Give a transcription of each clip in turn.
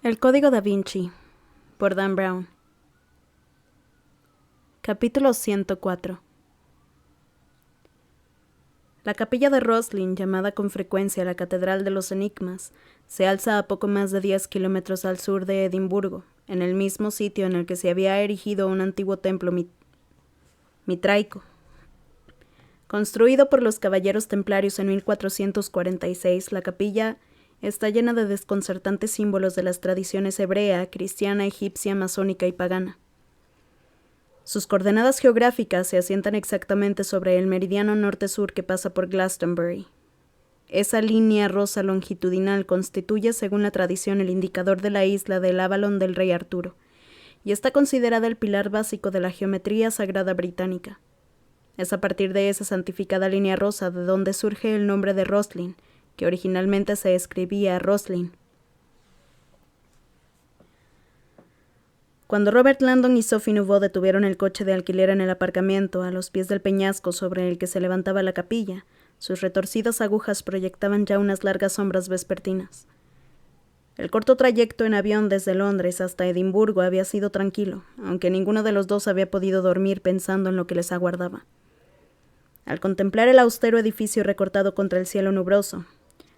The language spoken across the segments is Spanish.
El Código Da Vinci, por Dan Brown. Capítulo 104. La capilla de Roslin, llamada con frecuencia la Catedral de los Enigmas, se alza a poco más de 10 kilómetros al sur de Edimburgo, en el mismo sitio en el que se había erigido un antiguo templo mitraico. Construido por los caballeros templarios en 1446, la capilla está llena de desconcertantes símbolos de las tradiciones hebrea, cristiana, egipcia, masónica y pagana. Sus coordenadas geográficas se asientan exactamente sobre el meridiano norte-sur que pasa por Glastonbury. Esa línea rosa longitudinal constituye, según la tradición, el indicador de la isla del Avalon del rey Arturo, y está considerada el pilar básico de la geometría sagrada británica. Es a partir de esa santificada línea rosa de donde surge el nombre de Roslin, que originalmente se escribía Roslin. Cuando Robert Landon y Sophie Nouveau detuvieron el coche de alquiler en el aparcamiento, a los pies del peñasco sobre el que se levantaba la capilla, sus retorcidas agujas proyectaban ya unas largas sombras vespertinas. El corto trayecto en avión desde Londres hasta Edimburgo había sido tranquilo, aunque ninguno de los dos había podido dormir pensando en lo que les aguardaba. Al contemplar el austero edificio recortado contra el cielo nubroso,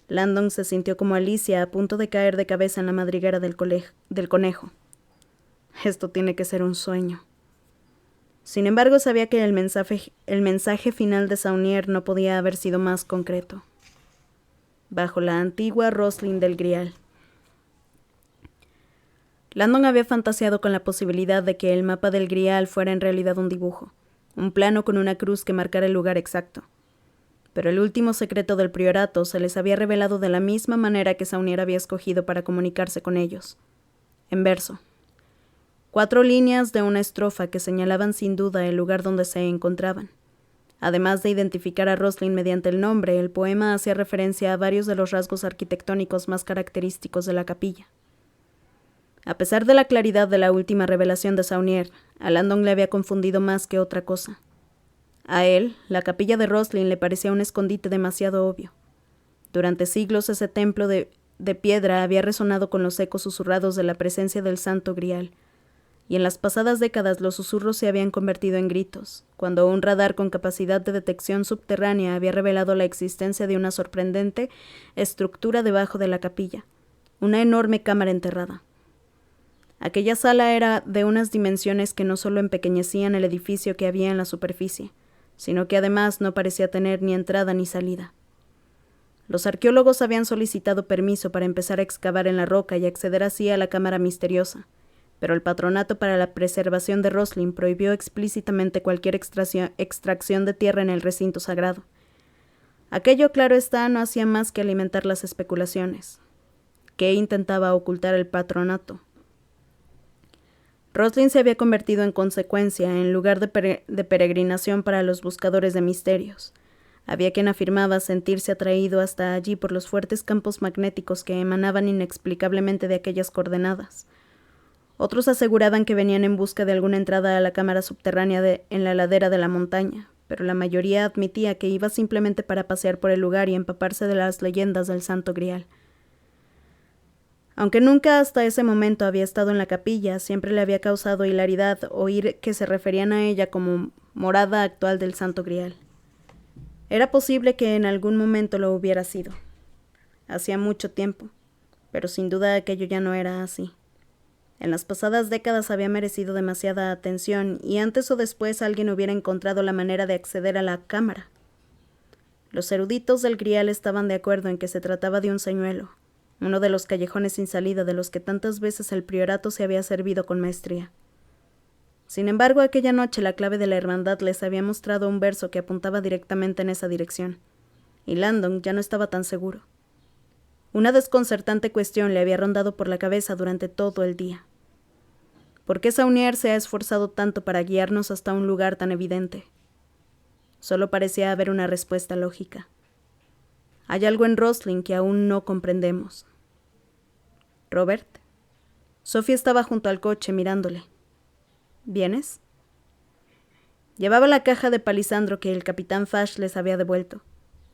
Landon se sintió como Alicia a punto de caer de cabeza en la madriguera del conejo. Esto tiene que ser un sueño. Sin embargo, sabía que el mensaje final de Saunier no podía haber sido más concreto. Bajo la antigua Roslin del Grial. Landon había fantaseado con la posibilidad de que el mapa del Grial fuera en realidad un dibujo, un plano con una cruz que marcara el lugar exacto. Pero el último secreto del priorato se les había revelado de la misma manera que Saunier había escogido para comunicarse con ellos. En verso. 4 líneas de una estrofa que señalaban sin duda el lugar donde se encontraban. Además de identificar a Roslin mediante el nombre, el poema hacía referencia a varios de los rasgos arquitectónicos más característicos de la capilla. A pesar de la claridad de la última revelación de Saunier, a Landon le había confundido más que otra cosa. A él, la capilla de Roslin le parecía un escondite demasiado obvio. Durante siglos ese templo de piedra había resonado con los ecos susurrados de la presencia del Santo Grial, y en las pasadas décadas los susurros se habían convertido en gritos, cuando un radar con capacidad de detección subterránea había revelado la existencia de una sorprendente estructura debajo de la capilla, una enorme cámara enterrada. Aquella sala era de unas dimensiones que no solo empequeñecían el edificio que había en la superficie, sino que además no parecía tener ni entrada ni salida. Los arqueólogos habían solicitado permiso para empezar a excavar en la roca y acceder así a la cámara misteriosa, pero el Patronato para la Preservación de Roslin prohibió explícitamente cualquier extracción de tierra en el recinto sagrado. Aquello, claro está, no hacía más que alimentar las especulaciones. ¿Qué intentaba ocultar el Patronato? Roslin se había convertido en consecuencia en lugar de peregrinación para los buscadores de misterios. Había quien afirmaba sentirse atraído hasta allí por los fuertes campos magnéticos que emanaban inexplicablemente de aquellas coordenadas. Otros aseguraban que venían en busca de alguna entrada a la cámara subterránea en la ladera de la montaña, pero la mayoría admitía que iba simplemente para pasear por el lugar y empaparse de las leyendas del Santo Grial. Aunque nunca hasta ese momento había estado en la capilla, siempre le había causado hilaridad oír que se referían a ella como morada actual del Santo Grial. Era posible que en algún momento lo hubiera sido. Hacía mucho tiempo, pero sin duda aquello ya no era así. En las pasadas décadas había merecido demasiada atención y antes o después alguien hubiera encontrado la manera de acceder a la cámara. Los eruditos del Grial estaban de acuerdo en que se trataba de un señuelo, uno de los callejones sin salida de los que tantas veces el priorato se había servido con maestría. Sin embargo, aquella noche la clave de la hermandad les había mostrado un verso que apuntaba directamente en esa dirección, y Landon ya no estaba tan seguro. Una desconcertante cuestión le había rondado por la cabeza durante todo el día. ¿Por qué Saunier se ha esforzado tanto para guiarnos hasta un lugar tan evidente? Solo parecía haber una respuesta lógica. Hay algo en Roslin que aún no comprendemos. ¿Robert? Sophie estaba junto al coche mirándole. ¿Vienes? Llevaba la caja de palisandro que el capitán Fash les había devuelto.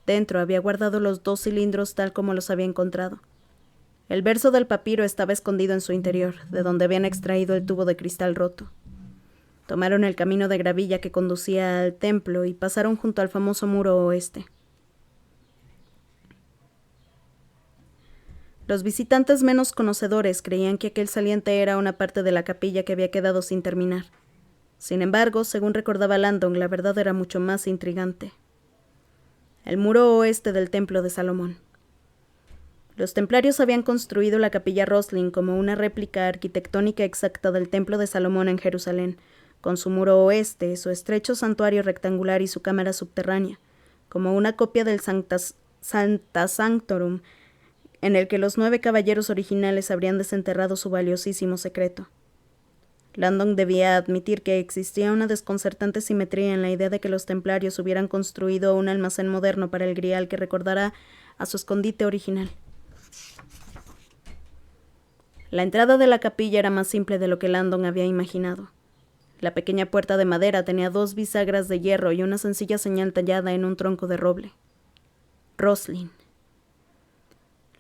Dentro había guardado los 2 cilindros tal como los había encontrado. El verso del papiro estaba escondido en su interior, de donde habían extraído el tubo de cristal roto. Tomaron el camino de gravilla que conducía al templo y pasaron junto al famoso muro oeste. Los visitantes menos conocedores creían que aquel saliente era una parte de la capilla que había quedado sin terminar. Sin embargo, según recordaba Landon, la verdad era mucho más intrigante. El muro oeste del templo de Salomón. Los templarios habían construido la capilla Roslin como una réplica arquitectónica exacta del templo de Salomón en Jerusalén, con su muro oeste, su estrecho santuario rectangular y su cámara subterránea, como una copia del Sancta Sanctorum, en el que los 9 caballeros originales habrían desenterrado su valiosísimo secreto. Landon debía admitir que existía una desconcertante simetría en la idea de que los templarios hubieran construido un almacén moderno para el grial que recordara a su escondite original. La entrada de la capilla era más simple de lo que Landon había imaginado. La pequeña puerta de madera tenía 2 bisagras de hierro y una sencilla señal tallada en un tronco de roble. Roslin.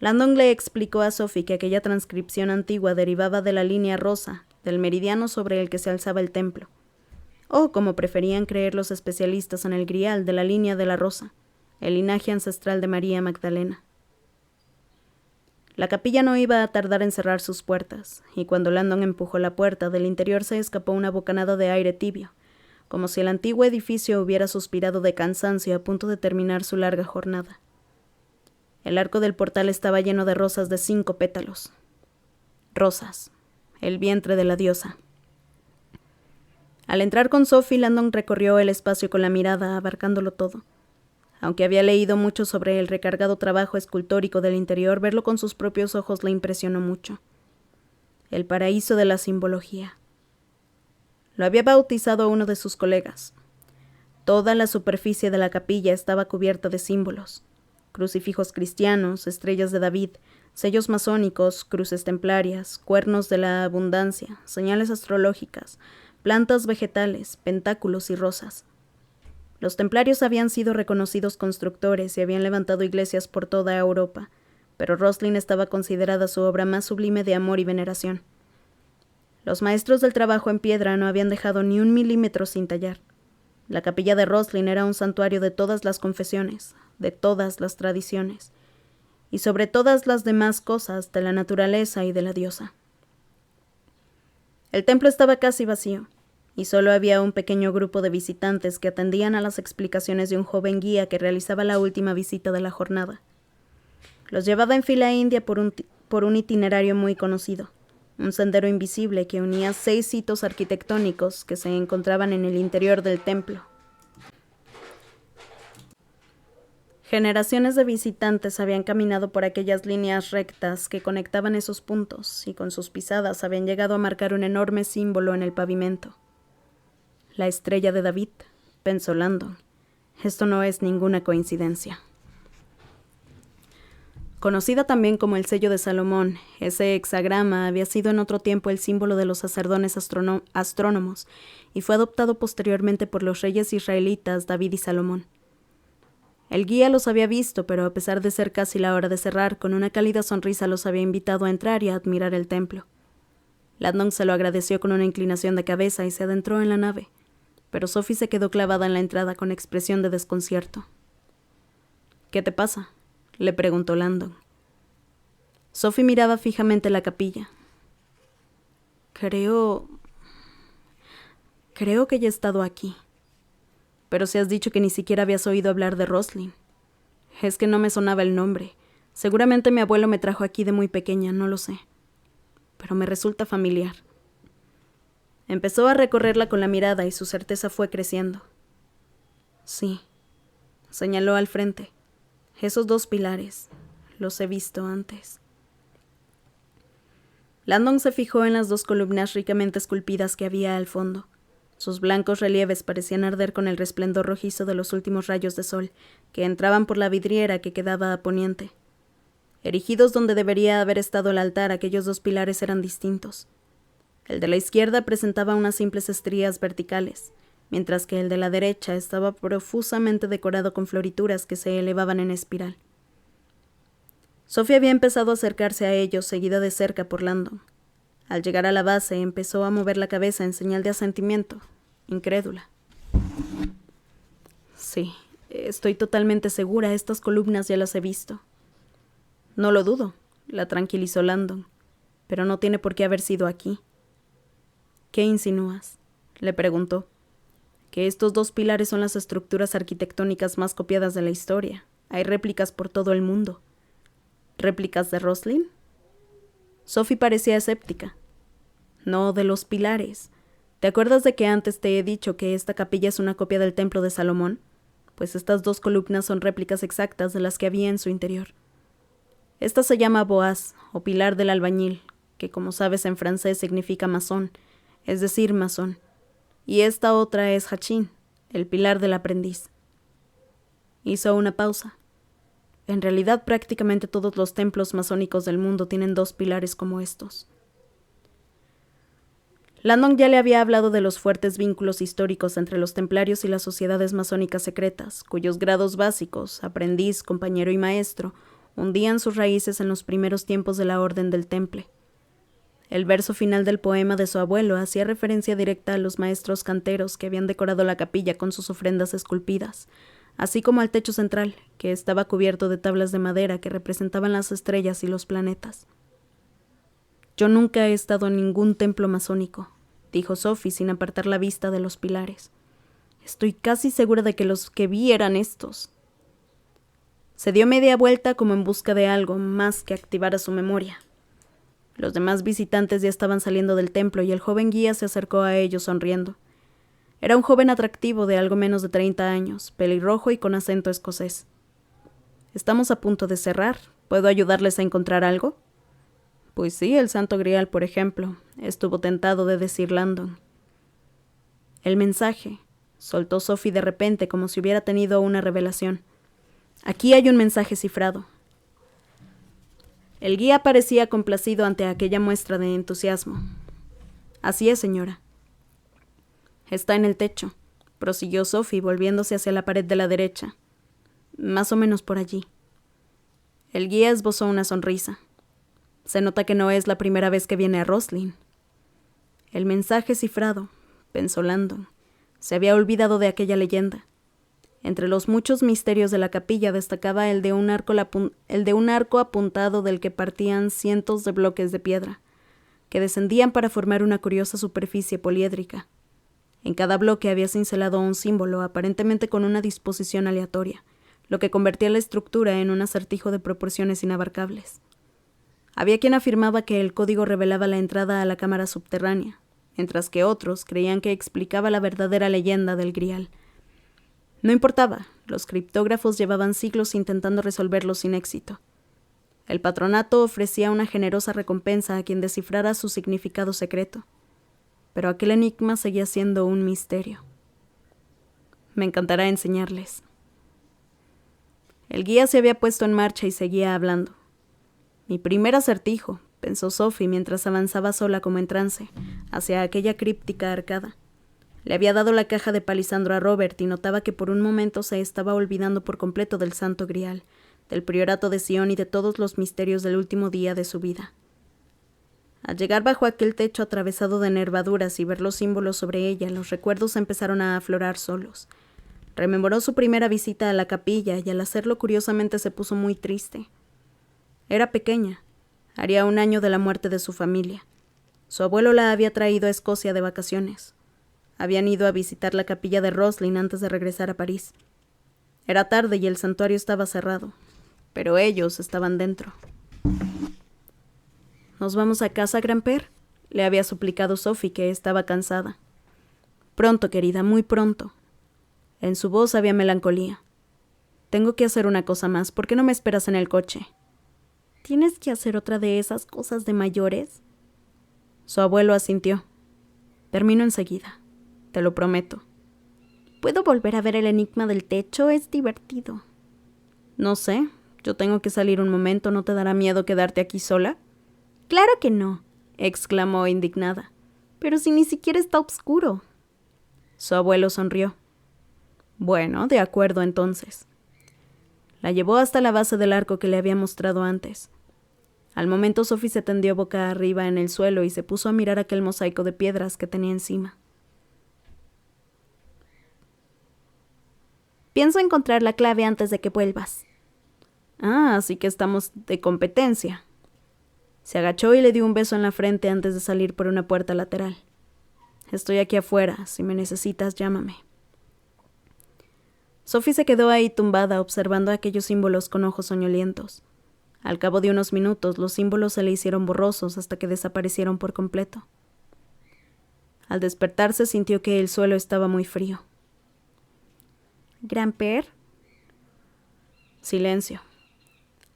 Landon le explicó a Sophie que aquella transcripción antigua derivaba de la línea rosa, del meridiano sobre el que se alzaba el templo, o, como preferían creer los especialistas en el grial, de la línea de la rosa, el linaje ancestral de María Magdalena. La capilla no iba a tardar en cerrar sus puertas, y cuando Landon empujó la puerta, del interior se escapó una bocanada de aire tibio, como si el antiguo edificio hubiera suspirado de cansancio a punto de terminar su larga jornada. El arco del portal estaba lleno de rosas de 5 pétalos. Rosas, el vientre de la diosa. Al entrar con Sophie, Landon recorrió el espacio con la mirada, abarcándolo todo. Aunque había leído mucho sobre el recargado trabajo escultórico del interior, verlo con sus propios ojos le impresionó mucho. El paraíso de la simbología. Lo había bautizado uno de sus colegas. Toda la superficie de la capilla estaba cubierta de símbolos. Crucifijos cristianos, estrellas de David, sellos masónicos, cruces templarias, cuernos de la abundancia, señales astrológicas, plantas vegetales, pentáculos y rosas. Los templarios habían sido reconocidos constructores y habían levantado iglesias por toda Europa, pero Roslin estaba considerada su obra más sublime de amor y veneración. Los maestros del trabajo en piedra no habían dejado ni 1 milímetro sin tallar. La capilla de Roslin era un santuario de todas las confesiones, de todas las tradiciones, y sobre todas las demás cosas de la naturaleza y de la diosa. El templo estaba casi vacío, y solo había un pequeño grupo de visitantes que atendían a las explicaciones de un joven guía que realizaba la última visita de la jornada. Los llevaba en fila india por un itinerario muy conocido, un sendero invisible que unía 6 hitos arquitectónicos que se encontraban en el interior del templo. Generaciones de visitantes habían caminado por aquellas líneas rectas que conectaban esos puntos y con sus pisadas habían llegado a marcar un enorme símbolo en el pavimento. La estrella de David, pensó Landon. Esto no es ninguna coincidencia. Conocida también como el sello de Salomón, ese hexagrama había sido en otro tiempo el símbolo de los sacerdotes astrónomos y fue adoptado posteriormente por los reyes israelitas David y Salomón. El guía los había visto, pero a pesar de ser casi la hora de cerrar, con una cálida sonrisa los había invitado a entrar y a admirar el templo. Landon se lo agradeció con una inclinación de cabeza y se adentró en la nave, pero Sophie se quedó clavada en la entrada con expresión de desconcierto. «¿Qué te pasa?», le preguntó Landon. Sophie miraba fijamente la capilla. Creo que ya he estado aquí. Pero si has dicho que ni siquiera habías oído hablar de Roslin. Es que no me sonaba el nombre. Seguramente mi abuelo me trajo aquí de muy pequeña, no lo sé. Pero me resulta familiar». Empezó a recorrerla con la mirada y su certeza fue creciendo. «Sí», señaló al frente. «Esos 2 pilares. Los he visto antes». Landon se fijó en las 2 columnas ricamente esculpidas que había al fondo. Sus blancos relieves parecían arder con el resplendor rojizo de los últimos rayos de sol, que entraban por la vidriera que quedaba a poniente. Erigidos donde debería haber estado el altar, aquellos 2 pilares eran distintos. El de la izquierda presentaba unas simples estrías verticales, mientras que el de la derecha estaba profusamente decorado con florituras que se elevaban en espiral. Sophie había empezado a acercarse a ellos, seguida de cerca por Landon. Al llegar a la base, empezó a mover la cabeza en señal de asentimiento, incrédula. Sí, estoy totalmente segura, estas columnas ya las he visto. No lo dudo, la tranquilizó Landon, pero no tiene por qué haber sido aquí. ¿Qué insinúas?, le preguntó. Que estos 2 pilares son las estructuras arquitectónicas más copiadas de la historia. Hay réplicas por todo el mundo. ¿Réplicas de Roslin? Sophie parecía escéptica. No, de los pilares. ¿Te acuerdas de que antes te he dicho que esta capilla es una copia del templo de Salomón? Pues estas 2 columnas son réplicas exactas de las que había en su interior. Esta se llama Boaz, o pilar del albañil, que como sabes en francés significa masón, es decir, masón. Y esta otra es Hachin, el pilar del aprendiz. Hizo una pausa. En realidad, prácticamente todos los templos masónicos del mundo tienen 2 pilares como estos. Landon ya le había hablado de los fuertes vínculos históricos entre los templarios y las sociedades masónicas secretas, cuyos grados básicos, aprendiz, compañero y maestro, hundían sus raíces en los primeros tiempos de la Orden del Temple. El verso final del poema de su abuelo hacía referencia directa a los maestros canteros que habían decorado la capilla con sus ofrendas esculpidas, así como al techo central, que estaba cubierto de tablas de madera que representaban las estrellas y los planetas. Yo nunca he estado en ningún templo masónico, dijo Sophie sin apartar la vista de los pilares. Estoy casi segura de que los que vi eran estos. Se dio media vuelta como en busca de algo más que activara su memoria. Los demás visitantes ya estaban saliendo del templo y el joven guía se acercó a ellos sonriendo. Era un joven atractivo de algo menos de 30 años, pelirrojo y con acento escocés. «Estamos a punto de cerrar. ¿Puedo ayudarles a encontrar algo?» «Pues sí, el Santo Grial, por ejemplo», estuvo tentado de decir Landon. «El mensaje», soltó Sophie de repente como si hubiera tenido una revelación. «Aquí hay un mensaje cifrado». El guía parecía complacido ante aquella muestra de entusiasmo. «Así es, señora». «Está en el techo», prosiguió Sophie volviéndose hacia la pared de la derecha. «Más o menos por allí». El guía esbozó una sonrisa. «Se nota que no es la primera vez que viene a Roslin». El mensaje cifrado, pensó Landon. Se había olvidado de aquella leyenda. Entre los muchos misterios de la capilla destacaba el de un arco apuntado del que partían cientos de bloques de piedra, que descendían para formar una curiosa superficie poliédrica. En cada bloque había cincelado un símbolo, aparentemente con una disposición aleatoria, lo que convertía la estructura en un acertijo de proporciones inabarcables. Había quien afirmaba que el código revelaba la entrada a la cámara subterránea, mientras que otros creían que explicaba la verdadera leyenda del Grial. No importaba, los criptógrafos llevaban siglos intentando resolverlo sin éxito. El patronato ofrecía una generosa recompensa a quien descifrara su significado secreto, pero aquel enigma seguía siendo un misterio. Me encantará enseñarles. El guía se había puesto en marcha y seguía hablando. Mi primer acertijo, pensó Sophie mientras avanzaba sola como en trance, hacia aquella críptica arcada. Le había dado la caja de palisandro a Robert y notaba que por un momento se estaba olvidando por completo del Santo Grial, del priorato de Sion y de todos los misterios del último día de su vida. Al llegar bajo aquel techo atravesado de nervaduras y ver los símbolos sobre ella, los recuerdos empezaron a aflorar solos. Rememoró su primera visita a la capilla y al hacerlo curiosamente se puso muy triste. Era pequeña. Haría 1 año de la muerte de su familia. Su abuelo la había traído a Escocia de vacaciones. Habían ido a visitar la capilla de Roslin antes de regresar a París. Era tarde y el santuario estaba cerrado, pero ellos estaban dentro. ¿Nos vamos a casa, Gramper?, le había suplicado Sophie, que estaba cansada. Pronto, querida, muy pronto. En su voz había melancolía. Tengo que hacer una cosa más. ¿Por qué no me esperas en el coche? ¿Tienes que hacer otra de esas cosas de mayores? Su abuelo asintió. Termino enseguida. Te lo prometo. ¿Puedo volver a ver el enigma del techo? Es divertido. No sé. Yo tengo que salir un momento. ¿No te dará miedo quedarte aquí sola? Claro que no, exclamó indignada. Pero si ni siquiera está oscuro. Su abuelo sonrió. Bueno, de acuerdo entonces. La llevó hasta la base del arco que le había mostrado antes. Al momento Sophie se tendió boca arriba en el suelo y se puso a mirar aquel mosaico de piedras que tenía encima. Pienso encontrar la clave antes de que vuelvas. Ah, así que estamos de competencia. Se agachó y le dio un beso en la frente antes de salir por una puerta lateral. Estoy aquí afuera, si me necesitas, llámame. Sophie se quedó ahí tumbada observando aquellos símbolos con ojos soñolientos. Al cabo de unos minutos, los símbolos se le hicieron borrosos hasta que desaparecieron por completo. Al despertarse sintió que el suelo estaba muy frío. ¿Grand-père? Silencio.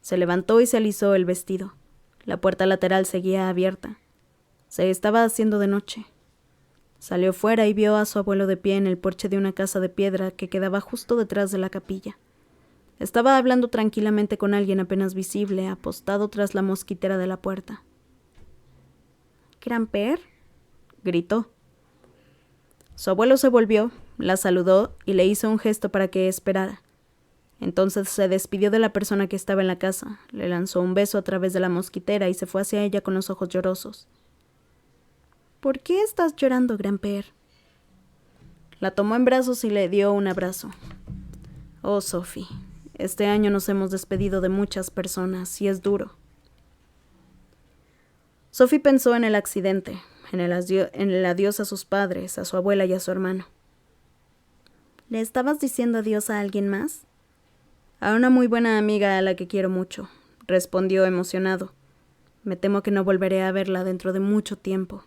Se levantó y se alisó el vestido. La puerta lateral seguía abierta. Se estaba haciendo de noche. Salió fuera y vio a su abuelo de pie en el porche de una casa de piedra que quedaba justo detrás de la capilla. Estaba hablando tranquilamente con alguien apenas visible, apostado tras la mosquitera de la puerta. ¿Grand-père? Gritó. Su abuelo se volvió, la saludó y le hizo un gesto para que esperara. Entonces se despidió de la persona que estaba en la casa, le lanzó un beso a través de la mosquitera y se fue hacia ella con los ojos llorosos. ¿Por qué estás llorando, Grand-père? La tomó en brazos y le dio un abrazo. Oh, Sophie, este año nos hemos despedido de muchas personas y es duro. Sophie pensó en el accidente, en el adiós a sus padres, a su abuela y a su hermano. ¿Le estabas diciendo adiós a alguien más? A una muy buena amiga a la que quiero mucho, respondió emocionado. Me temo que no volveré a verla dentro de mucho tiempo.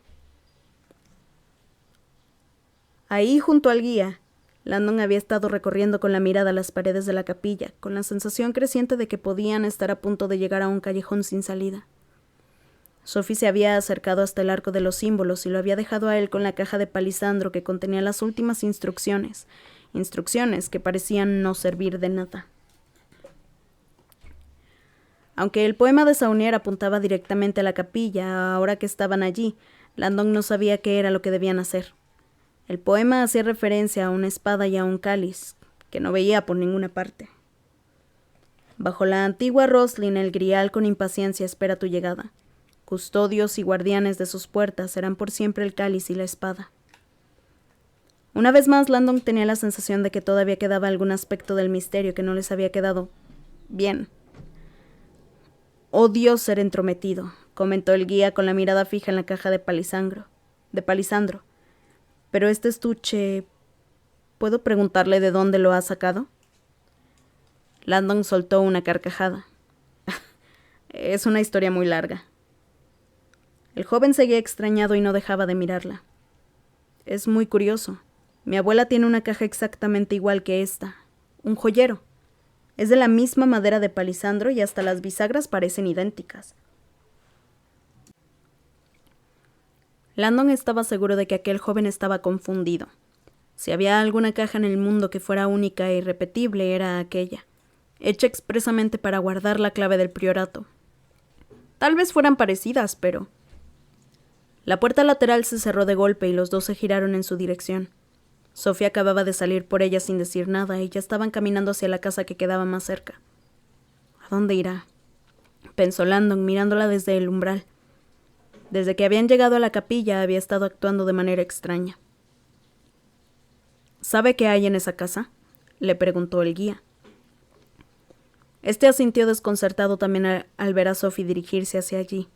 Ahí, junto al guía, Landon había estado recorriendo con la mirada las paredes de la capilla, con la sensación creciente de que podían estar a punto de llegar a un callejón sin salida. Sophie se había acercado hasta el arco de los símbolos y lo había dejado a él con la caja de palisandro que contenía las últimas instrucciones que parecían no servir de nada. Aunque el poema de Saunier apuntaba directamente a la capilla, ahora que estaban allí, Landon no sabía qué era lo que debían hacer. El poema hacía referencia a una espada y a un cáliz, que no veía por ninguna parte. Bajo la antigua Roslin, el grial con impaciencia espera tu llegada. Custodios y guardianes de sus puertas serán por siempre el cáliz y la espada. Una vez más, Landon tenía la sensación de que todavía quedaba algún aspecto del misterio que no les había quedado bien. Odio ser entrometido, comentó el guía con la mirada fija en la caja de palisandro. Pero este estuche, ¿puedo preguntarle de dónde lo ha sacado? Landon soltó una carcajada. Es una historia muy larga. El joven seguía extrañado y no dejaba de mirarla. Es muy curioso. Mi abuela tiene una caja exactamente igual que esta. Un joyero. Es de la misma madera de palisandro y hasta las bisagras parecen idénticas. Landon estaba seguro de que aquel joven estaba confundido. Si había alguna caja en el mundo que fuera única e irrepetible, era aquella, hecha expresamente para guardar la clave del priorato. Tal vez fueran parecidas, pero... La puerta lateral se cerró de golpe y los dos se giraron en su dirección. Sophie acababa de salir por ella sin decir nada y ya estaban caminando hacia la casa que quedaba más cerca. ¿A dónde irá?, pensó Landon mirándola desde el umbral. Desde que habían llegado a la capilla había estado actuando de manera extraña. ¿Sabe qué hay en esa casa?, le preguntó el guía. Este asintió desconcertado también al ver a Sophie dirigirse hacia allí.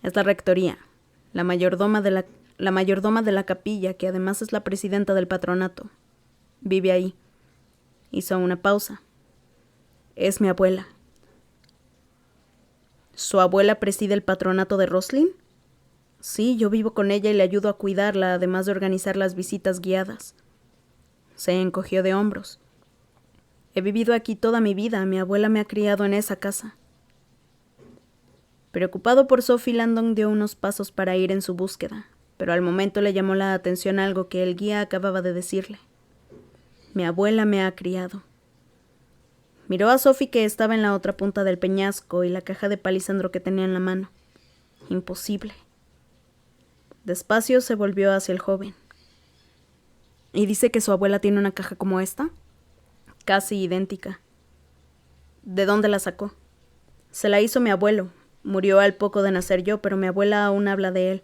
Es la rectoría, la mayordoma de la capilla, que además es la presidenta del patronato. Vive ahí. Hizo una pausa. Es mi abuela. ¿Su abuela preside el patronato de Roslin? Sí, yo vivo con ella y le ayudo a cuidarla, además de organizar las visitas guiadas. Se encogió de hombros. He vivido aquí toda mi vida, mi abuela me ha criado en esa casa. Preocupado por Sophie, Landon dio unos pasos para ir en su búsqueda, pero al momento le llamó la atención algo que el guía acababa de decirle. Mi abuela me ha criado. Miró a Sophie, que estaba en la otra punta del peñasco, y la caja de palisandro que tenía en la mano. Imposible. Despacio se volvió hacia el joven. ¿Y dice que su abuela tiene una caja como esta? Casi idéntica. ¿De dónde la sacó? Se la hizo mi abuelo. Murió al poco de nacer yo, pero mi abuela aún habla de él.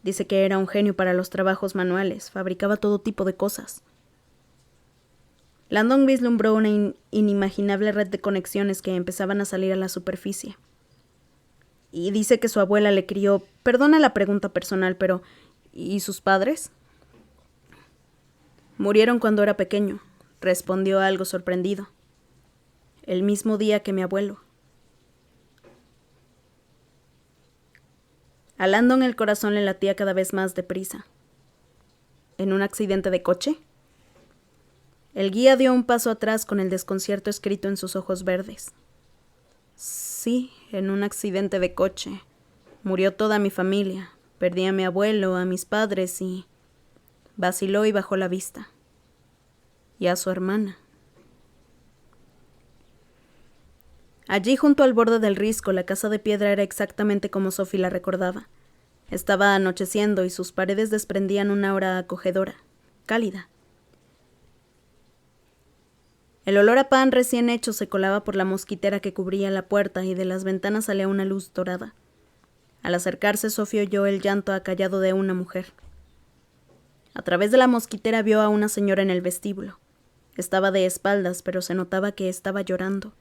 Dice que era un genio para los trabajos manuales, fabricaba todo tipo de cosas. Landon vislumbró una inimaginable red de conexiones que empezaban a salir a la superficie. Y dice que su abuela le crió... Perdona la pregunta personal, pero... ¿y sus padres? Murieron cuando era pequeño, respondió algo sorprendido. El mismo día que mi abuelo. A Landon el corazón le latía cada vez más deprisa. ¿En un accidente de coche? El guía dio un paso atrás con el desconcierto escrito en sus ojos verdes. Sí, en un accidente de coche. Murió toda mi familia. Perdí a mi abuelo, a mis padres y... Vaciló y bajó la vista. Y a su hermana. Allí, junto al borde del risco, la casa de piedra era exactamente como Sophie la recordaba. Estaba anocheciendo y sus paredes desprendían una aura acogedora, cálida. El olor a pan recién hecho se colaba por la mosquitera que cubría la puerta y de las ventanas salía una luz dorada. Al acercarse, Sophie oyó el llanto acallado de una mujer. A través de la mosquitera vio a una señora en el vestíbulo. Estaba de espaldas, pero se notaba que estaba llorando.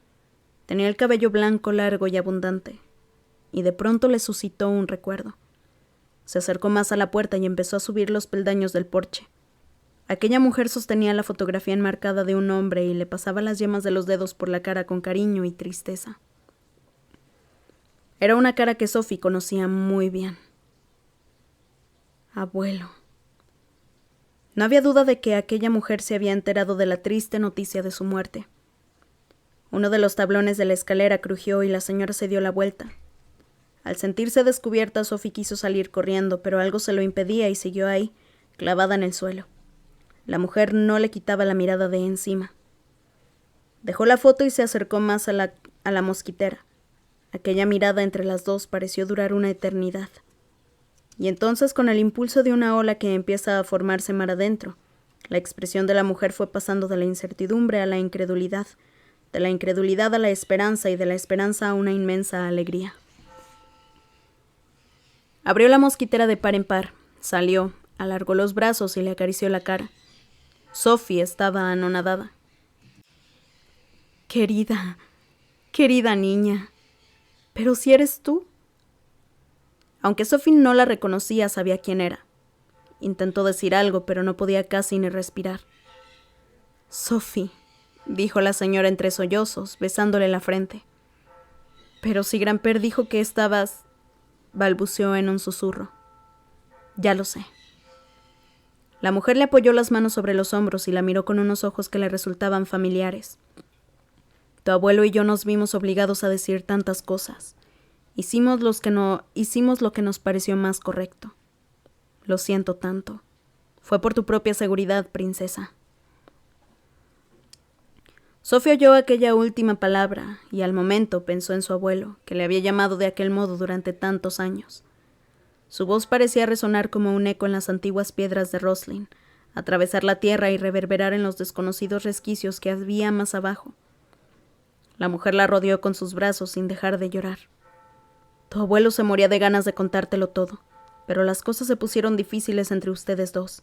Tenía el cabello blanco, largo y abundante, y de pronto le suscitó un recuerdo. Se acercó más a la puerta y empezó a subir los peldaños del porche. Aquella mujer sostenía la fotografía enmarcada de un hombre y le pasaba las yemas de los dedos por la cara con cariño y tristeza. Era una cara que Sophie conocía muy bien. Abuelo. No había duda de que aquella mujer se había enterado de la triste noticia de su muerte. Uno de los tablones de la escalera crujió y la señora se dio la vuelta. Al sentirse descubierta, Sophie quiso salir corriendo, pero algo se lo impedía y siguió ahí, clavada en el suelo. La mujer no le quitaba la mirada de encima. Dejó la foto y se acercó más a la mosquitera. Aquella mirada entre las dos pareció durar una eternidad. Y entonces, con el impulso de una ola que empieza a formarse mar adentro, la expresión de la mujer fue pasando de la incertidumbre a la incredulidad, de la incredulidad a la esperanza y de la esperanza a una inmensa alegría. Abrió la mosquitera de par en par, salió, alargó los brazos y le acarició la cara. Sophie estaba anonadada. Querida, querida niña, ¿pero si eres tú? Aunque Sophie no la reconocía, sabía quién era. Intentó decir algo, pero no podía casi ni respirar. Sophie, dijo la señora entre sollozos, besándole la frente. Pero si Gramper dijo que estabas... balbuceó en un susurro. Ya lo sé. La mujer le apoyó las manos sobre los hombros y la miró con unos ojos que le resultaban familiares. Tu abuelo y yo nos vimos obligados a decir tantas cosas. Hicimos lo que nos pareció más correcto. Lo siento tanto. Fue por tu propia seguridad, princesa. Sophie oyó aquella última palabra y al momento pensó en su abuelo, que le había llamado de aquel modo durante tantos años. Su voz parecía resonar como un eco en las antiguas piedras de Roslin, atravesar la tierra y reverberar en los desconocidos resquicios que había más abajo. La mujer la rodeó con sus brazos sin dejar de llorar. Tu abuelo se moría de ganas de contártelo todo, pero las cosas se pusieron difíciles entre ustedes dos.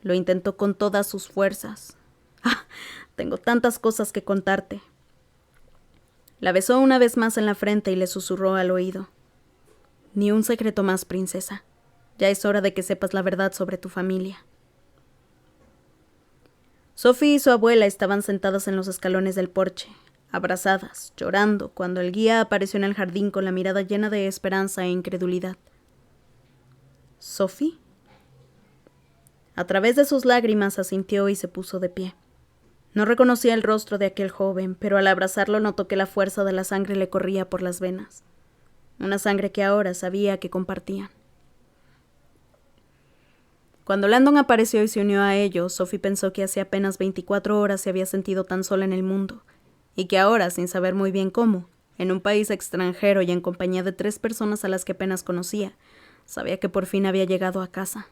Lo intentó con todas sus fuerzas. ¡Ah! Tengo tantas cosas que contarte. La besó una vez más en la frente y le susurró al oído. Ni un secreto más, princesa. Ya es hora de que sepas la verdad sobre tu familia. Sophie y su abuela estaban sentadas en los escalones del porche, abrazadas, llorando, cuando el guía apareció en el jardín con la mirada llena de esperanza e incredulidad. ¿Sophie? A través de sus lágrimas asintió y se puso de pie. No reconocía el rostro de aquel joven, pero al abrazarlo notó que la fuerza de la sangre le corría por las venas. Una sangre que ahora sabía que compartían. Cuando Landon apareció y se unió a ellos, Sophie pensó que hace apenas 24 horas se había sentido tan sola en el mundo, y que ahora, sin saber muy bien cómo, en un país extranjero y en compañía de 3 personas a las que apenas conocía, sabía que por fin había llegado a casa.